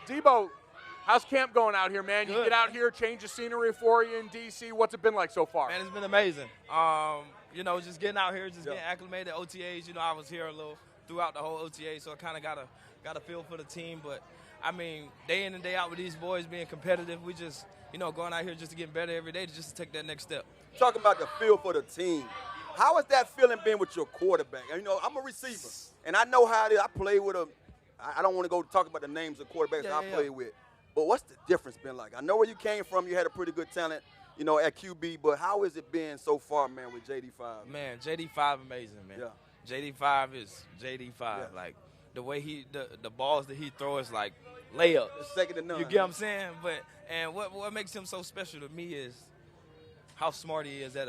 Deebo, how's camp going out here, man? You Good. get out here, change the scenery for you in D.C. What's it been like so far? Man, it's been amazing. Just getting out here, getting acclimated. OTAs, I was here a little throughout the whole OTA, so I kind of got a feel for the team. But, I mean, day in and day out with these boys being competitive, we just, going out here just to get better every day, just to take that next step. Talking about the feel for the team, how has that feeling been with your quarterback? I'm a receiver, and I know how it is. I play with I don't want to go talk about the names of quarterbacks I play with, but what's the difference been like? I know where you came from. You had a pretty good talent, at QB, but how has it been so far, man, with JD5? Man, JD5 amazing, man. Yeah. JD5 is JD5. Yeah. Like, the way the balls that he throws, like, layups. It's second to none. You get what I'm saying? And what makes him so special to me is how smart he is at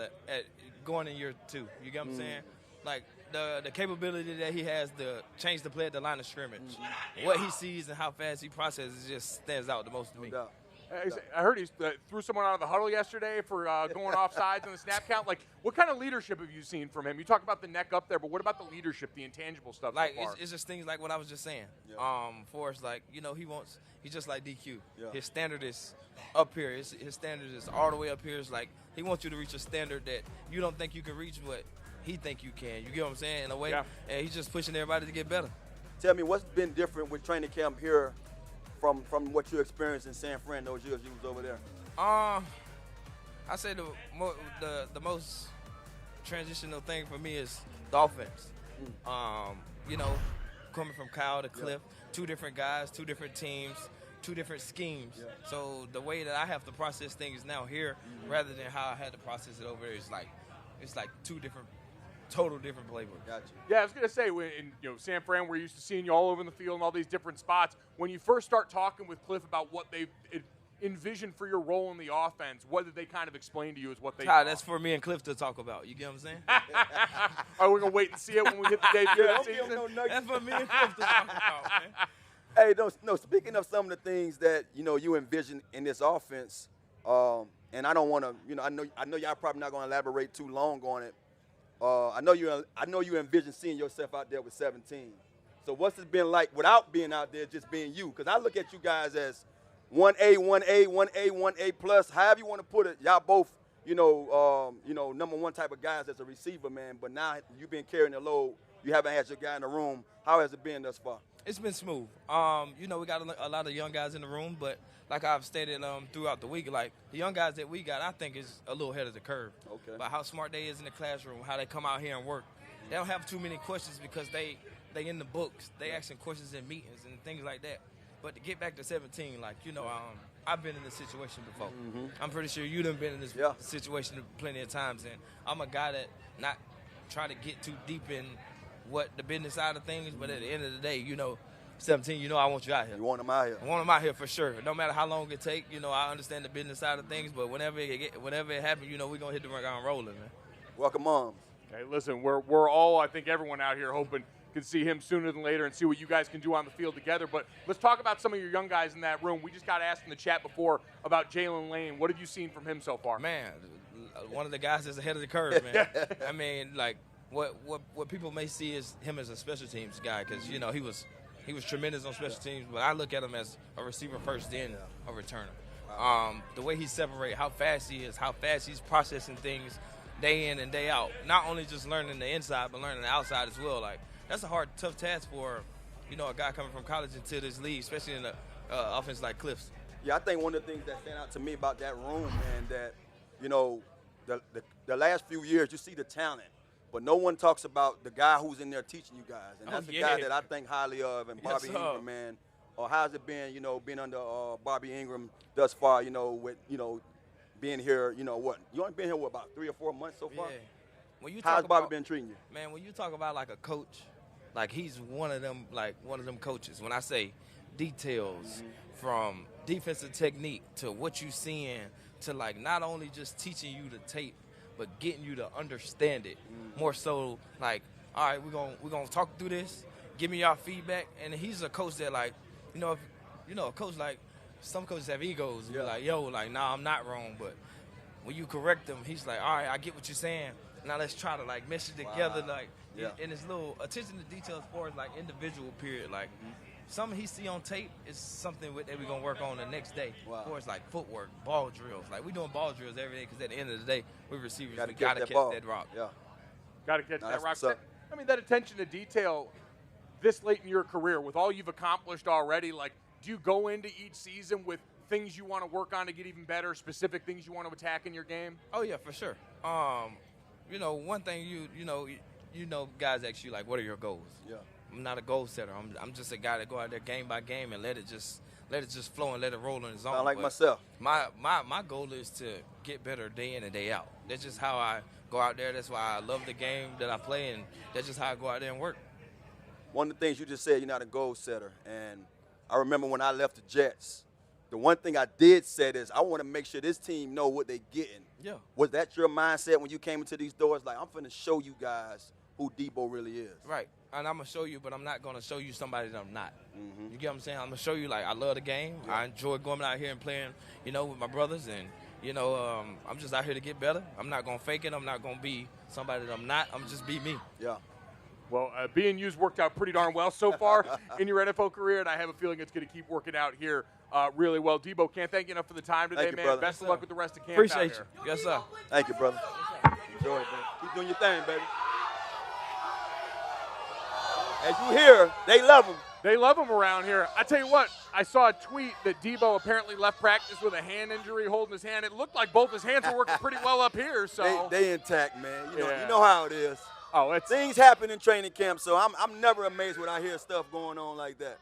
going in year 2. You get what I'm saying? Like, the capability that he has to change the play at the line of scrimmage. What he sees and how fast he processes just stands out the most to me. No. I heard he threw someone out of the huddle yesterday for going off sides on the snap count. Like, what kind of leadership have you seen from him? You talk about the neck up there, but what about the leadership, the intangible stuff? Like, so far? It's just things like what I was just saying. Yeah. Forrest, like, he's just like DQ. Yeah. His standard is up here. His standard is all the way up here. It's like he wants you to reach a standard that you don't think you can reach, but he think you can. You get what I'm saying? In a way, and he's just pushing everybody to get better. Tell me, what's been different with training camp here from what you experienced in San Fran those years you was over there? I say the most transitional thing for me is the offense. Coming from Kyle to Cliff, 2 different guys, 2 different teams, 2 different schemes. Yeah. So the way that I have to process things now here, rather than how I had to process it over there, it's like 2 different. Total different playbooks. Gotcha. Yeah, I was gonna say, in San Fran, we're used to seeing you all over the field in all these different spots. When you first start talking with Cliff about what they envisioned for your role in the offense, what did they kind of explain to you as what they? That's for me and Cliff to talk about. You get what I'm saying? All right, we're gonna wait and see it when we hit the debut of the season. That's for me and Cliff to talk about, man. Hey, no. Speaking of some of the things that you envision in this offense, and I don't want to, I know y'all probably not gonna elaborate too long on it. I know you envision seeing yourself out there with 17. So what's it been like without being out there, just being you? Because I look at you guys as 1A, 1A, 1A, 1A plus, however you want to put it. Y'all both, number 1 type of guys as a receiver, man. But now you've been carrying the load. You haven't had your guy in the room. How has it been thus far? It's been smooth. We got a lot of young guys in the room, but like I've stated throughout the week, like the young guys that we got, I think is a little ahead of the curve. Okay. But how smart they is in the classroom, how they come out here and work. They don't have too many questions because they in the books. They asking questions in meetings and things like that. But to get back to 17, I've been in this situation before. Mm-hmm. I'm pretty sure you done been in this situation plenty of times, and I'm a guy that not try to get too deep in what the business side of things, but at the end of the day, 17, I want you out here. You want him out here. I want him out here for sure. No matter how long it take, I understand the business side of things, but whenever it happens, we're going to hit the ground rolling, man. Welcome, Moms. Okay, listen, we're all, I think everyone out here hoping can see him sooner than later and see what you guys can do on the field together. But let's talk about some of your young guys in that room. We just got asked in the chat before about Jalen Lane. What have you seen from him so far? Man, one of the guys that's ahead of the curve, man. I mean, what people may see is him as a special teams guy because, he was tremendous on special teams, but I look at him as a receiver first, then a returner. The way he separates, how fast he is, how fast he's processing things day in and day out. Not only just learning the inside, but learning the outside as well. Like, that's a hard, tough task for, a guy coming from college into this league, especially in the offense like Cliff's. Yeah, I think one of the things that stand out to me about that room, man, that, the last few years, you see the talent. But no one talks about the guy who's in there teaching you guys. And that's the guy that I think highly of, and Bobby Ingram, man. Or how's it been, being under Bobby Ingram thus far, with, being here, what? You only been here, about 3 or 4 months so far? Yeah. How's Bobby been treating you? Man, when you talk about, like, a coach, like, he's one of them coaches. When I say details from defensive technique to what you seeing to, like, not only just teaching you the tape, but getting you to understand it more so. Like, all right, we're gonna talk through this. Give me your feedback. And he's a coach that, like, a coach like some coaches have egos. Yeah. Like, nah, I'm not wrong. But when you correct them, he's like, all right, I get what you're saying. Now let's try to mesh it together. Wow. And his little attention to detail as far as like individual period. Like, something he see on tape is something that we're going to work on the next day. Wow. Of course, like footwork, ball drills. Like, we doing ball drills every day because at the end of the day, we receivers, we got to catch that rock. Yeah. Got to catch that rock. what's up. I mean, that attention to detail this late in your career, with all you've accomplished already, like, do you go into each season with things you want to work on to get even better, specific things you want to attack in your game? Oh, yeah, for sure. You know, one thing you know, guys ask you, like, what are your goals? Yeah. I'm not a goal setter. I'm just a guy that go out there game by game and let it just flow and let it roll on its own. I like But myself. My goal is to get better day in and day out. That's just how I go out there. That's why I love the game that I play, and that's just how I go out there and work. One of the things you just said, you're not a goal setter. And I remember when I left the Jets, the one thing I did say is I want to make sure this team know what they're getting. Yeah. Was that your mindset when you came into these doors? Like, I'm finna show you guys who Deebo really is. Right. And I'm going to show you, but I'm not going to show you somebody that I'm not. Mm-hmm. You get what I'm saying? I'm going to show you, like, I love the game. Yeah. I enjoy going out here and playing, you know, with my brothers. And, you know, I'm just out here to get better. I'm not going to fake it. I'm not going to be somebody that I'm not. I'm just be me. Yeah. Well, being you's worked out pretty darn well so far in your NFL career, and I have a feeling it's going to keep working out here really well. Deebo, can't thank you enough for the time today, Thank you, man. brother. Best of luck with the rest of camp. Appreciate out you. here. Yes, sir. Thank you, brother. Enjoy it, man. Keep doing your thing, baby. As you hear, they love him. They love him around here. I tell you what, I saw a tweet that Deebo apparently left practice with a hand injury, holding his hand. It looked like both his hands were working pretty well up here. So They intact, man. Yeah. You know how it is. Oh, it's Things happen in training camp, so I'm never amazed when I hear stuff going on like that.